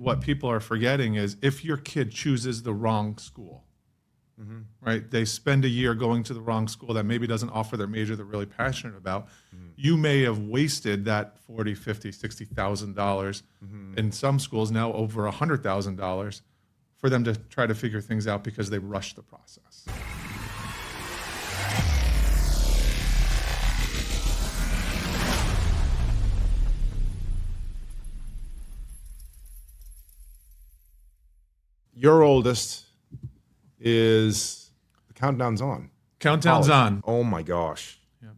what people are forgetting is if your kid chooses the wrong school, right? They spend a year going to the wrong school that maybe doesn't offer their major they're really passionate about. You may have wasted that $40,000, $50,000, $60,000 in some schools, now over $100,000 for them to try to figure things out because they rushed the process. Your oldest is the countdown's on. Countdown's on. Oh my gosh. Yeah.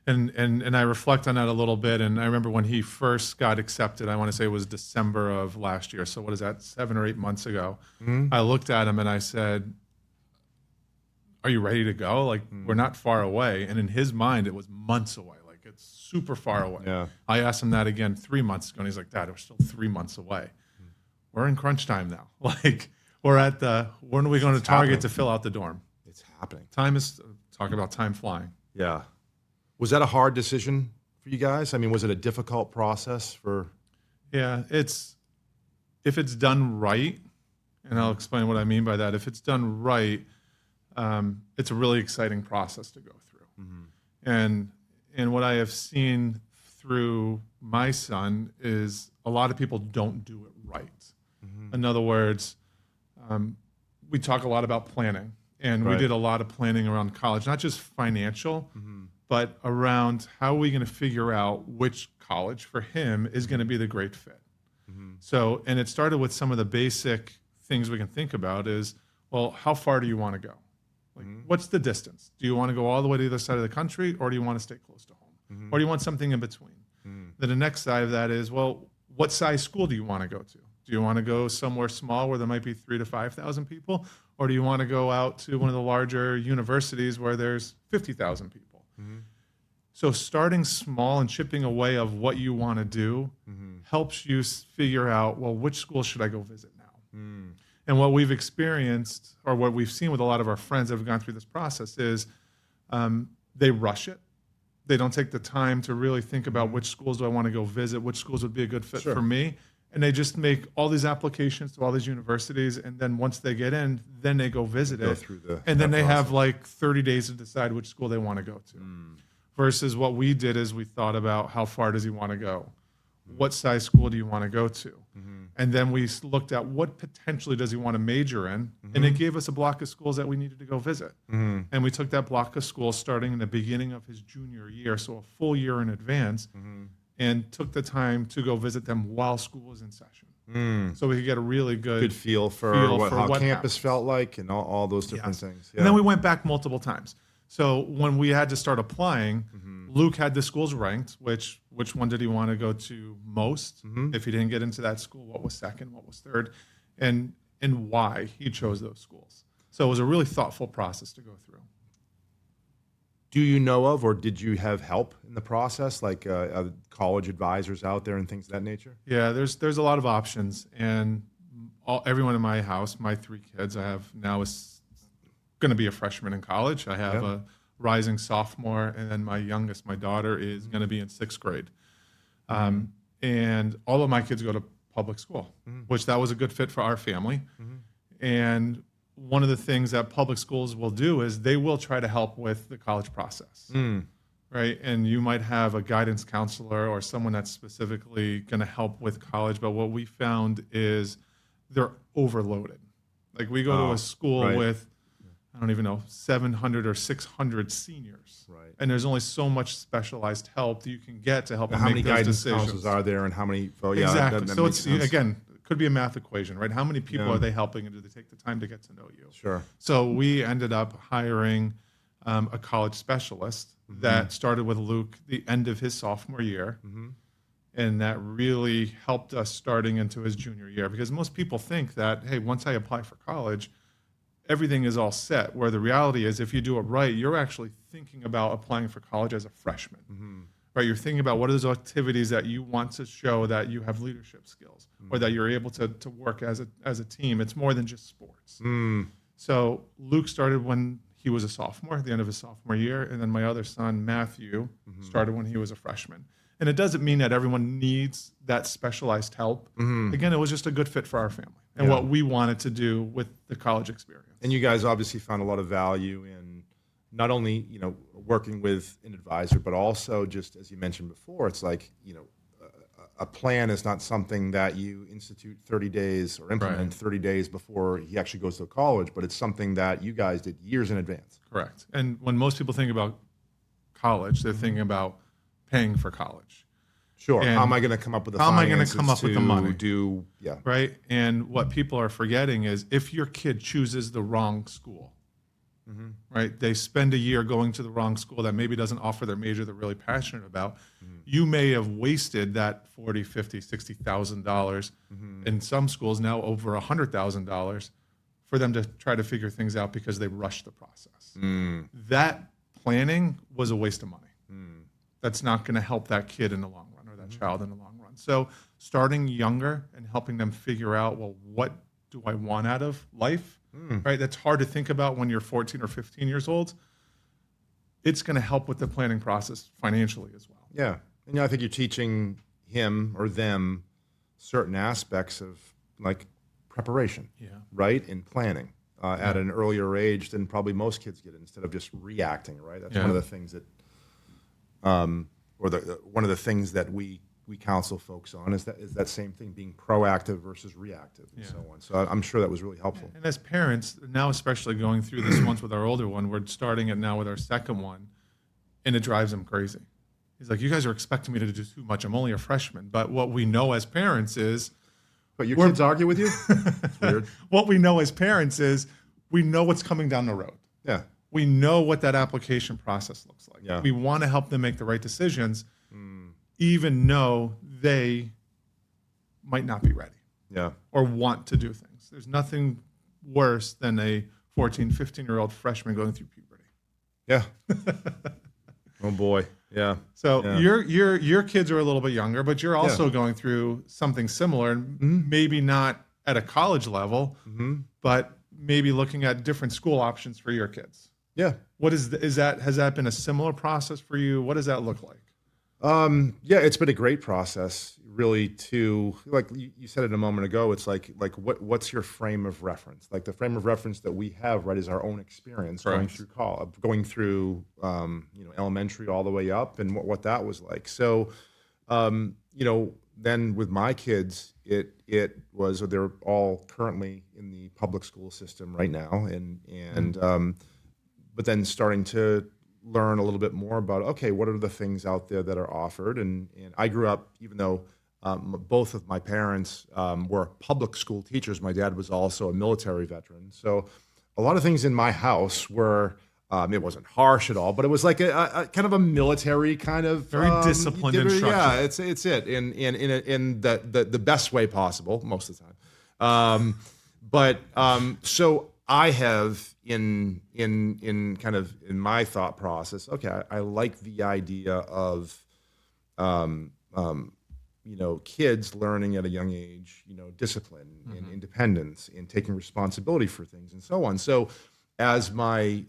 And I reflect on that a little bit. And I remember when he first got accepted, I want to say it was December of last year. So what is that, 7 or 8 months ago? I looked at him and I said, are you ready to go? Like, we're not far away. And in his mind, it was months away. Like, it's super far away. Yeah. I asked him that again 3 months ago, and he's like, Dad, we're still 3 months away. We're in crunch time now. Like, we're at when are we going to Target to fill out the dorm? It's happening. Time is, talk about time flying. Yeah. Was that a hard decision for you guys? I mean, was it a difficult process for? Yeah, if it's done right, and I'll explain what I mean by that. If it's done right, it's a really exciting process to go through. And what I have seen through my son is a lot of people don't do it right. In other words, we talk a lot about planning, and we did a lot of planning around college, not just financial, but around how are we going to figure out which college for him is going to be the great fit. So, and it started with some of the basic things we can think about is, well, how far do you want to go? Like, what's the distance? Do you want to go all the way to the other side of the country, or do you want to stay close to home? Or do you want something in between? Then the next side of that is, well, what size school do you want to go to? Do you want to go somewhere small where there might be 3,000 to 5,000 people? Or do you want to go out to one of the larger universities where there's 50,000 people? So starting small and chipping away of what you want to do helps you figure out, well, which school should I go visit now? And what we've experienced, or what we've seen with a lot of our friends that have gone through this process is they rush it. They don't take the time to really think about which schools do I want to go visit, which schools would be a good fit for me. And they just make all these applications to all these universities, and then once they get in, then they go visit it. And then they have like 30 days to decide which school they want to go to. Versus what we did is we thought about how far does he want to go? What size school do you want to go to? And then we looked at what potentially does he want to major in, and it gave us a block of schools that we needed to go visit. And we took that block of schools starting in the beginning of his junior year, so a full year in advance, and took the time to go visit them while school was in session. So we could get a really good feel for how campus felt like and all those different things. And then we went back multiple times. So when we had to start applying, Luke had the schools ranked, which one did he want to go to most? If he didn't get into that school, what was second, what was third, and why he chose those schools. So it was a really thoughtful process to go through. Do you know of, or did you have help in the process, like college advisors out there and things of that nature? Yeah, there's a lot of options, and everyone in my house, my 3 kids I have now is going to be a freshman in college. I have a rising sophomore, and then my youngest, my daughter, is going to be in 6th grade. And all of my kids go to public school, which that was a good fit for our family. And one of the things that public schools will do is they will try to help with the college process, right? And you might have a guidance counselor or someone that's specifically going to help with college, but what we found is they're overloaded. Like, we go to a school with, I don't even know, 700 or 600 seniors, and there's only so much specialized help that you can get to help them make those decisions. How many guidance counselors are there, and how many? Exactly. That so makes it's sense. Again, could be a math equation, right? How many people are they helping, and do they take the time to get to know you? Sure. So we ended up hiring a college specialist that started with Luke the end of his sophomore year, and that really helped us starting into his junior year. Because most people think that, hey, once I apply for college, everything is all set, where the reality is if you do it right, you're actually thinking about applying for college as a freshman. Right, you're thinking about what are those activities that you want to show that you have leadership skills, or that you're able to work as a team. It's more than just sports. So Luke started when he was a sophomore, at the end of his sophomore year, and then my other son, Matthew, started when he was a freshman. And it doesn't mean that everyone needs that specialized help. Again, it was just a good fit for our family and what we wanted to do with the college experience. And you guys obviously found a lot of value in not only, working with an advisor, but also just as you mentioned before, it's like, a plan is not something that you institute 30 days or implement 30 days before he actually goes to college, but it's something that you guys did years in advance. Correct. And when most people think about college, they're thinking about paying for college. Sure. And how am I going to come up with the how am I finances going to come up with the money? Right. And what people are forgetting is if your kid chooses the wrong school, right? They spend a year going to the wrong school that maybe doesn't offer their major they're really passionate about. You may have wasted that $40,000, $50,000, $60,000 in some schools now over $100,000 for them to try to figure things out because they rushed the process. That planning was a waste of money. That's not going to help that kid in the long run or that child in the long run. So starting younger and helping them figure out, well, what do I want out of life? Right? That's hard to think about when you're 14 or 15 years old. It's going to help with the planning process financially as well. Yeah. And I think you're teaching him or them certain aspects of like preparation, right? And planning at an earlier age than probably most kids get instead of just reacting, right? That's one of the things that, one of the things that we counsel folks on is that same thing, being proactive versus reactive and so on. So I'm sure that was really helpful. And as parents, now especially going through this once with our older one, we're starting it now with our second one, and it drives him crazy. He's like, you guys are expecting me to do too much. I'm only a freshman. But what we know as parents is... But your kids argue with you? It's weird. What we know as parents is we know what's coming down the road. Yeah. We know what that application process looks like. Yeah. We want to help them make the right decisions, even though they might not be ready or want to do things. There's nothing worse than a 14, 15-year-old freshman going through puberty. Yeah. Oh boy. Yeah. So your kids are a little bit younger, but you're also going through something similar, and maybe not at a college level, but maybe looking at different school options for your kids. Yeah. What has that been a similar process for you? What does that look like? Yeah, it's been a great process, really. To like you said it a moment ago, it's like what's your frame of reference? Like the frame of reference that we have, right, is our own experience going through college, going through elementary all the way up, and what that was like. So, then with my kids, it was they're all currently in the public school system right now, and but then starting to learn a little bit more about, okay, what are the things out there that are offered? And I grew up, even though both of my parents were public school teachers, my dad was also a military veteran. So a lot of things in my house were, it wasn't harsh at all, but it was like a kind of a military kind of very disciplined instruction. Yeah, it's it in the best way possible most of the time. So I have in kind of in my thought process, okay, I like the idea of kids learning at a young age, discipline and independence and taking responsibility for things and so on. So as my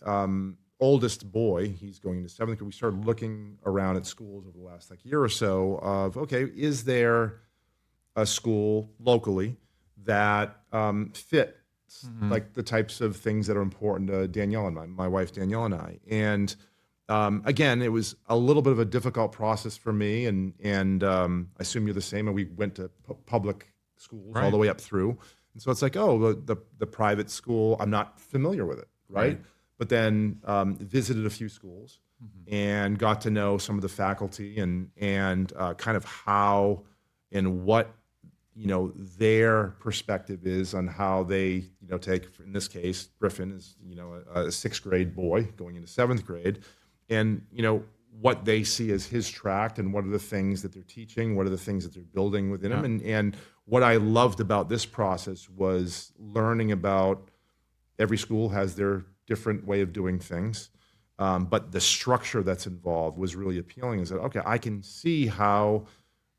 oldest boy, he's going into 7th grade, we started looking around at schools over the last year or so of, okay, is there a school locally that fit like the types of things that are important to Danielle and my wife Danielle and I. And again, it was a little bit of a difficult process for me, and I assume you're the same. And we went to public schools all the way up through, and so it's like, oh, the private school, I'm not familiar with it, right? But then visited a few schools and got to know some of the faculty and kind of how and what their perspective is on how they, take, in this case, Griffin is, a 6th grade boy going into 7th grade, and, what they see as his track and what are the things that they're teaching, what are the things that they're building within him. And what I loved about this process was learning about every school has their different way of doing things, but the structure that's involved was really appealing. Is that, okay, I can see how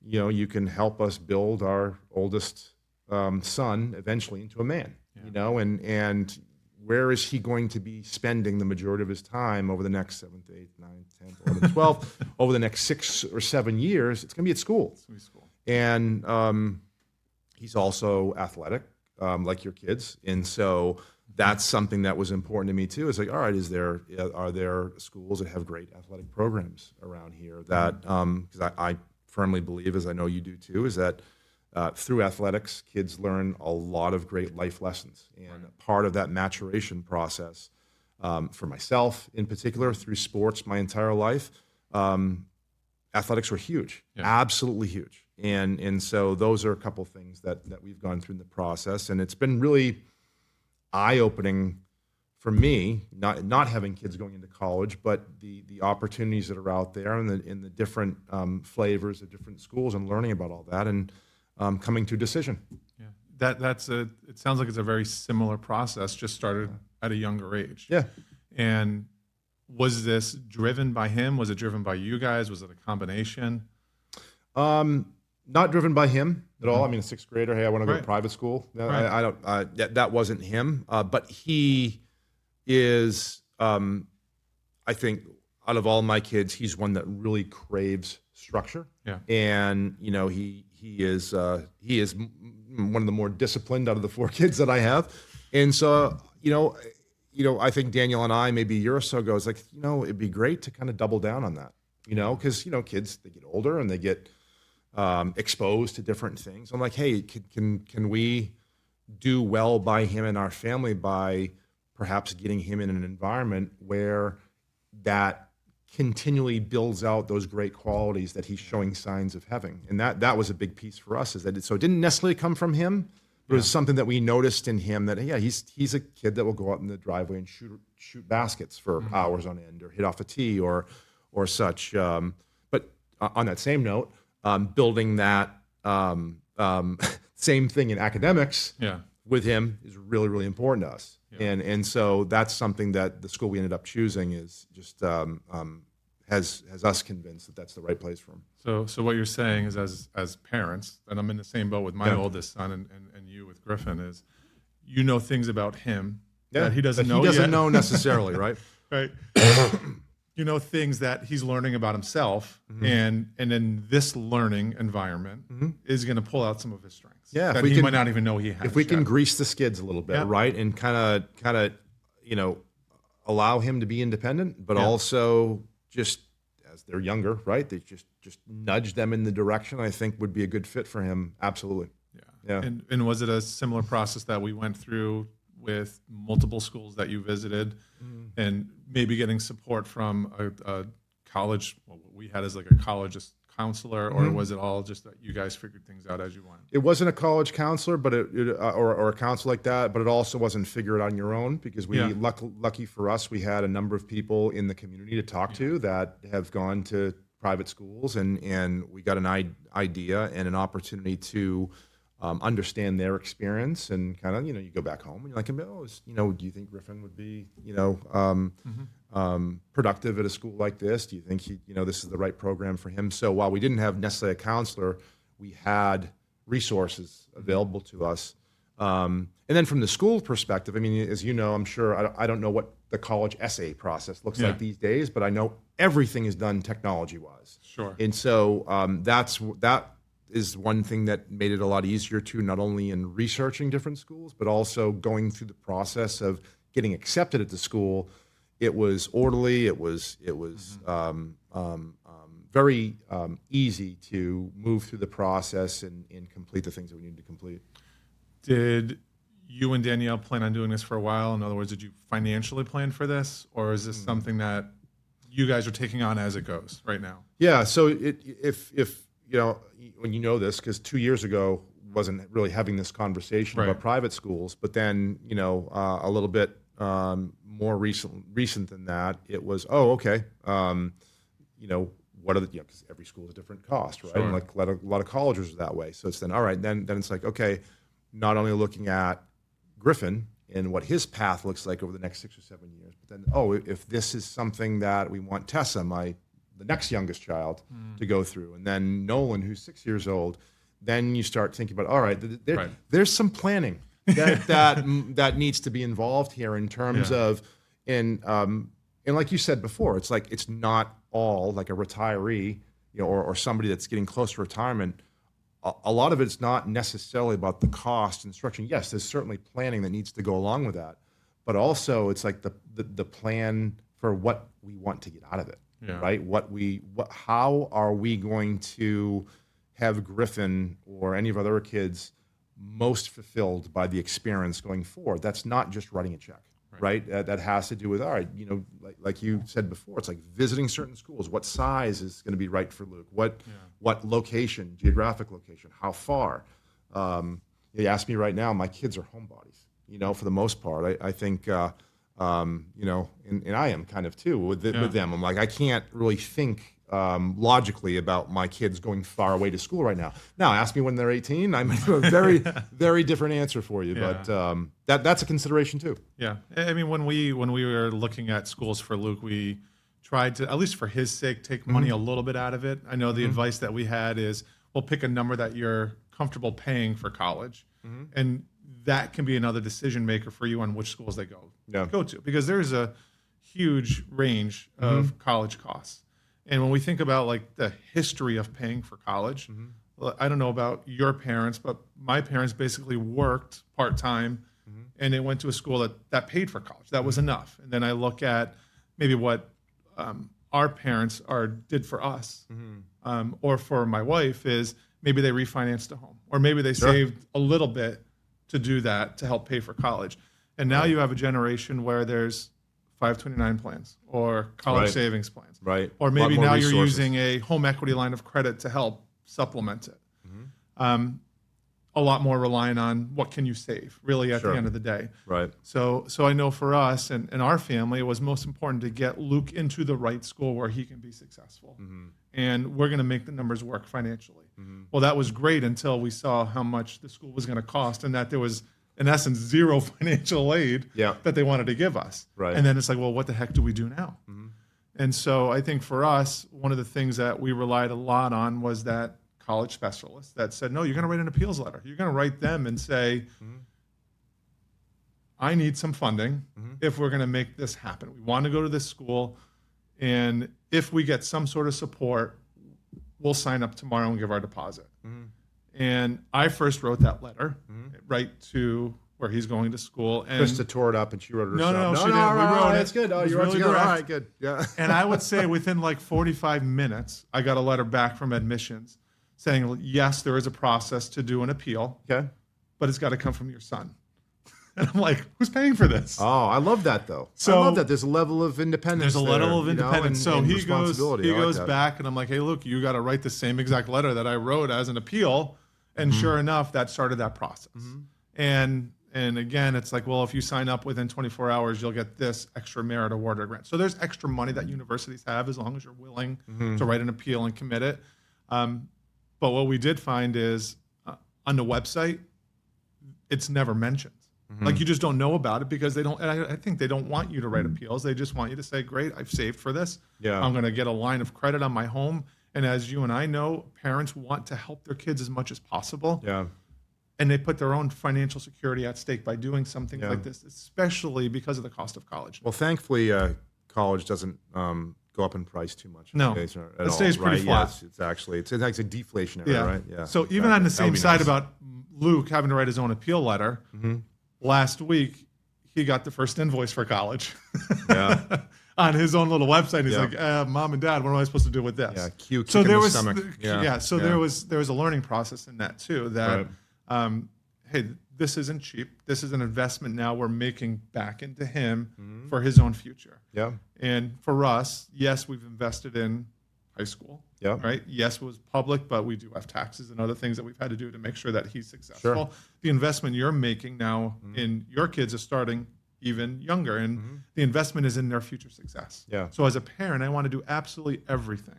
you can help us build our oldest son eventually into a man, and where is he going to be spending the majority of his time over the next 7th, 8th, 9th, 10th, 11th, 12th, over the next 6 or 7 years? It's going to be at school. It's gonna be school. And he's also athletic, like your kids. And so that's something that was important to me too. It's like, all right, are there schools that have great athletic programs around here that, because I firmly believe, as I know you do too, is that through athletics, kids learn a lot of great life lessons. And part of that maturation process, for myself in particular, through sports my entire life, athletics were huge, absolutely huge. And so those are a couple things that we've gone through in the process. And it's been really eye-opening for me, not having kids going into college, but the opportunities that are out there and the different flavors of different schools and learning about all that and coming to a decision. Yeah, it sounds like it's a very similar process, just started at a younger age. Yeah. And was this driven by him? Was it driven by you guys? Was it a combination? Not driven by him at all. I mean, a 6th grader, hey, I want to go to private school. Right. I don't. That wasn't him. But he is. I think out of all my kids, he's one that really craves structure. Yeah. And he is one of the more disciplined out of the 4 kids that I have. And so I think Daniel and I maybe a year or so ago was like, it'd be great to kind of double down on that. Because kids, they get older and they get exposed to different things. I'm like, hey, can we do well by him and our family by perhaps getting him in an environment where that continually builds out those great qualities that he's showing signs of having? And that was a big piece for us, is that it didn't necessarily come from him, but it was something that we noticed in him that, he's a kid that will go out in the driveway and shoot baskets for hours on end, or hit off a tee or such. But on that same note, building that same thing in academics with him is really, really important to us. Yeah. And so that's something that the school we ended up choosing is just has us convinced that that's the right place for him. So what you're saying is, as parents, and I'm in the same boat with my oldest son and you with Griffin, is things about him that he doesn't know yet. He doesn't know necessarily, right? Right. Things that he's learning about himself, and in this learning environment is going to pull out some of his strengths. Yeah, that he might not even know he has. If we can grease the skids a little bit, right, and kind of, allow him to be independent, but also just as they're younger, right, they just nudge them in the direction I think would be a good fit for him. Absolutely. Yeah. And was it a similar process that we went through with multiple schools that you visited, and maybe getting support from a college, what we had as like a college counselor, or was it all just that you guys figured things out as you went? It wasn't a college counselor, but or a counselor like that, but it also wasn't figure it on your own, because we lucky for us, we had a number of people in the community to talk to that have gone to private schools, and we got an idea and an opportunity to understand their experience, and kind of, you go back home and you're like, do you think Griffin would be, productive at a school like this? Do you think this is the right program for him? So while we didn't have necessarily a counselor, we had resources available to us. And then from the school perspective, I mean, as you know, I'm sure, I don't know what the college essay process looks like these days, but I know everything is done technology-wise. Sure. And so that is one thing that made it a lot easier too, not only in researching different schools, but also going through the process of getting accepted at the school. It was orderly. It was very easy to move through the process and complete the things that we needed to complete. Did you and Danielle plan on doing this for a while? In other words, did you financially plan for this, or is this something that you guys are taking on as it goes right now? Yeah. So if when this, because 2 years ago wasn't really having this conversation about private schools, but then a little bit more recent than that, it was what are the because every school is a different cost, right? Sure. And like a lot of colleges are that way. So it's then all right. Then it's like, okay, not only looking at Griffin and what his path looks like over the next 6 or 7 years, but then if this is something that we want Tessa, the next youngest child, to go through, and then Nolan, who's 6 years old, then you start thinking about, all right, there's some planning that needs to be involved here in terms of, and like you said before, it's like it's not all like a retiree, or somebody that's getting close to retirement. A lot of it's not necessarily about the cost and structure. Yes, there's certainly planning that needs to go along with that, but also it's like the plan for what we want to get out of it, right? How are we going to have Griffin or any of our other kids most fulfilled by the experience going forward? That's not just writing a check, right? That has to do with, all right, like you said before, it's like visiting certain schools. What size is going to be right for Luke? What location, geographic location, how far? You ask me right now, my kids are homebodies, for the most part. I think, and I am kind of too with them. I'm like, I can't really think logically about my kids going far away to school right now. Now, ask me when they're 18, I might have a very, very different answer for you. But that's a consideration too. Yeah, I mean, when we were looking at schools for Luke, we tried to, at least for his sake, take money a little bit out of it. I know the advice that we had is, we'll pick a number that you're comfortable paying for college, and that can be another decision maker for you on which schools they go to, because there's a huge range of college costs. And when we think about like the history of paying for college, I don't know about your parents, but my parents basically worked part-time and they went to a school that paid for college. That was enough. And then I look at maybe what our parents did for us, or for my wife, is maybe they refinanced a home, or maybe they saved a little bit to do that to help pay for college. And now you have a generation where there's 529 plans or college savings plans. Right. Or maybe now you're using a home equity line of credit to help supplement it. A lot more relying on what can you save, really, at the end of the day. Right. So I know for us and our family, it was most important to get Luke into the right school where he can be successful. And we're going to make the numbers work financially. Well, that was great until we saw how much the school was going to cost, and that there was, in essence, zero financial aid that they wanted to give us. Right. And then it's like, well, what the heck do we do now? And so I think for us, one of the things that we relied a lot on was that college specialist that said, no, you're going to write an appeals letter. You're going to write them and say, I need some funding if we're going to make this happen. We want to go to this school, and if we get some sort of support, we'll sign up tomorrow and give our deposit. And I first wrote that letter right to where he's going to school. And Krista tore it up and she wrote it herself. No, she didn't. We wrote it. That's good. Oh, you wrote it. All right, good. Yeah. And I would say within like 45 minutes, I got a letter back from admissions saying, yes, there is a process to do an appeal, but it's got to come from your son. And I'm like, who's paying for this? Oh, I love that though. So, I love that. There's a level of independence. There's a level of independence. So he goes like back, and I'm like, hey, look, you got to write the same exact letter that I wrote as an appeal. And sure enough, that started that process. And again, it's like, well, if you sign up within 24 hours, you'll get this extra merit award or grant. So there's extra money that universities have as long as you're willing to write an appeal and commit it. But what we did find is on the website, it's never mentioned. Like, you just don't know about it because they don't, and I think they don't want you to write appeals. They just want you to say, great, I've saved for this. I'm going to get a line of credit on my home. And as you and I know, parents want to help their kids as much as possible. And they put their own financial security at stake by doing something like this, especially because of the cost of college. Well, thankfully, college doesn't go up in price too much. No, it stays pretty flat. It's actually deflationary, right? Yeah. So even on the same side about Luke having to write his own appeal letter, last week he got the first invoice for college on his own little website. He's like, Mom and Dad, what am I supposed to do with this? Yeah, cute. So there was stomach. There was a learning process in that too. That hey, this isn't cheap. This is an investment now we're making back into him for his own future. And for us, yes, we've invested in high school. Right. Yes, it was public, but we do have taxes and other things that we've had to do to make sure that he's successful. The investment you're making now in your kids is starting even younger, and the investment is in their future success. So as a parent, I want to do absolutely everything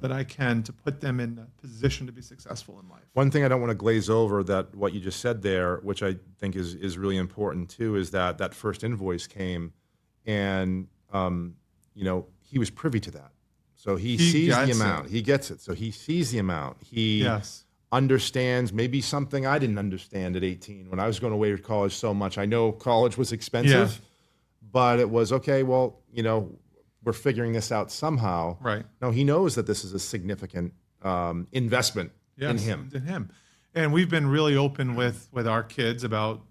that I can to put them in a position to be successful in life. One thing I don't want to glaze over that what you just said there, which I think is really important too, is that first invoice came, and he was privy to that. So he sees the amount. He gets it. So he sees the amount. He understands maybe something I didn't understand at 18 when I was going away to college so much. I know college was expensive, but it was okay. Well, we're figuring this out somehow. Right. No, he knows that this is a significant investment in him. And we've been really open with our kids about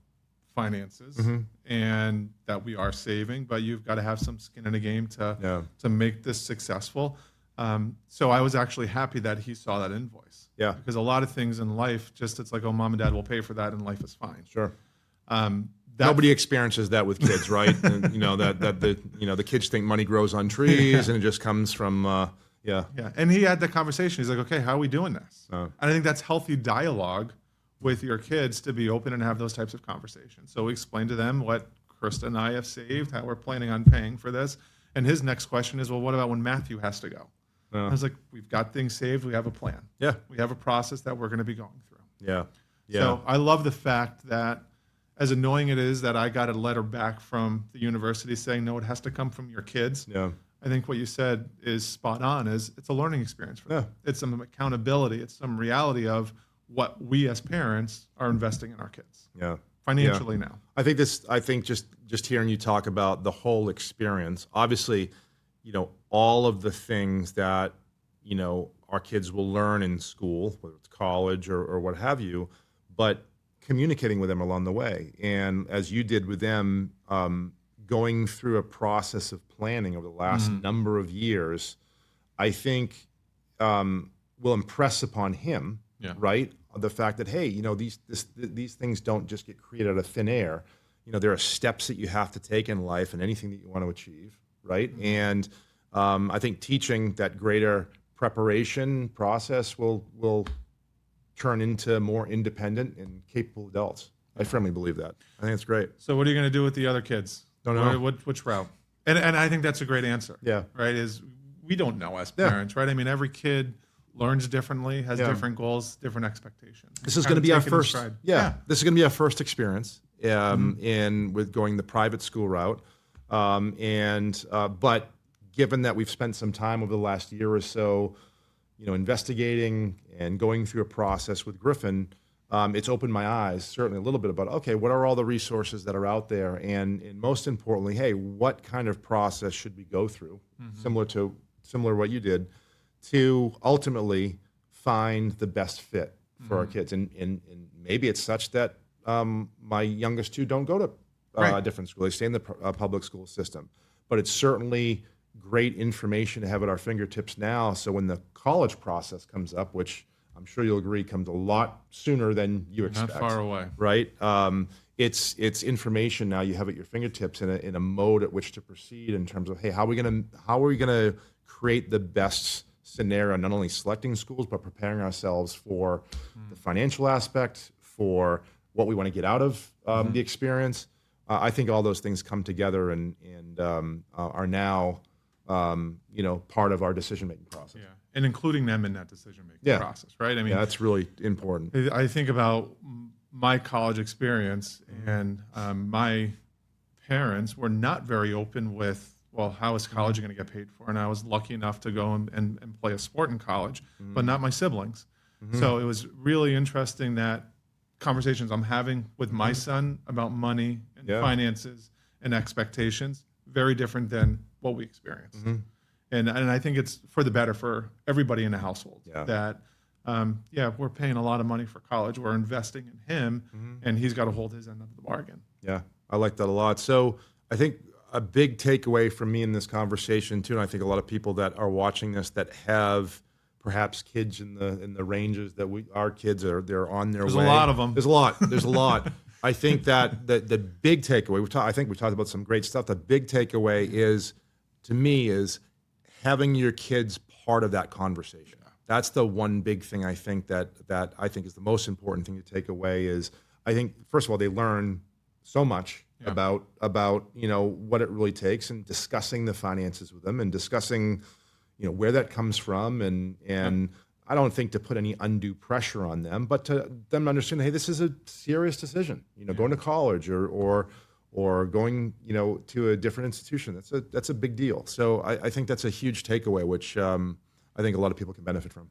finances and that we are saving, but you've got to have some skin in the game to make this successful. So I was actually happy that he saw that invoice. Yeah. Because a lot of things in life, it's like, oh, mom and dad will pay for that and life is fine. Sure. Nobody experiences that with kids, right? And, the kids think money grows on trees and it just comes from, Yeah. And he had the conversation. He's like, okay, how are we doing this? And I think that's healthy dialogue with your kids to be open and have those types of conversations. So we explained to them what Krista and I have saved, how we're planning on paying for this. And his next question is, well, what about when Matthew has to go? I was like, we've got things saved. We have a plan. Yeah. We have a process that we're going to be going through. Yeah. So I love the fact that, as annoying it is that I got a letter back from the university saying, no, it has to come from your kids. Yeah. I think what you said is spot on. It's a learning experience for them. It's some accountability. It's some reality of what we as parents are investing in our kids. Financially now. I think just hearing you talk about the whole experience, obviously, all of the things that, our kids will learn in school, whether it's college or what have you, but communicating with them along the way. And as you did with them, going through a process of planning over the last number of years, I think will impress upon him, right? The fact that, hey, these things don't just get created out of thin air. There are steps that you have to take in life and anything that you want to achieve, right? And I think teaching that greater preparation process will turn into more independent and capable adults. I firmly believe that. I think it's great. So what are you going to do with the other kids? Don't know. Which route? And I think that's a great answer. Yeah. Right? Is we don't know as parents, right? I mean, every kid learns differently, has different goals, different expectations. This is going to be our first. This is going to be our first experience in with going the private school route, but given that we've spent some time over the last year or so, investigating and going through a process with Griffin, it's opened my eyes certainly a little bit about, okay, what are all the resources that are out there? And most importantly, hey, what kind of process should we go through, similar to what you did, to ultimately find the best fit for our kids? And maybe it's such that my youngest two don't go to a different school. They stay in the public school system. But it's certainly great information to have at our fingertips now. So when the college process comes up, which I'm sure you'll agree comes a lot sooner than you expect. Not far away. Right? It's information now you have at your fingertips in a mode at which to proceed in terms of, hey, how are we gonna create the best scenario, not only selecting schools, but preparing ourselves for the financial aspect, for what we want to get out of the experience. I think all those things come together and are now part of our decision-making process. Yeah, and including them in that decision-making process, right? I mean, that's really important. I think about my college experience, and my parents were not very open with, well, how is college going to get paid for? And I was lucky enough to go and play a sport in college, but not my siblings. So it was really interesting that conversations I'm having with my son about money and finances and expectations, very different than what we experienced. And I think it's for the better for everybody in the household that, we're paying a lot of money for college. We're investing in him, and he's got to hold his end of the bargain. Yeah, I like that a lot. So I think a big takeaway from me in this conversation too, and I think a lot of people that are watching this that have perhaps kids in the ranges that our kids they're on their way. There's a lot of them. There's a lot. I think that the big takeaway, I think we talked about some great stuff. The big takeaway is, to me, is having your kids part of that conversation. That's the one big thing I think that I think is the most important thing to take away is, I think, first of all, they learn so much about what it really takes, and discussing the finances with them and discussing where that comes from, and I don't think to put any undue pressure on them, but to them understand, hey, this is a serious decision. Going to college or going to a different institution. That's a big deal. So I think that's a huge takeaway, which I think a lot of people can benefit from.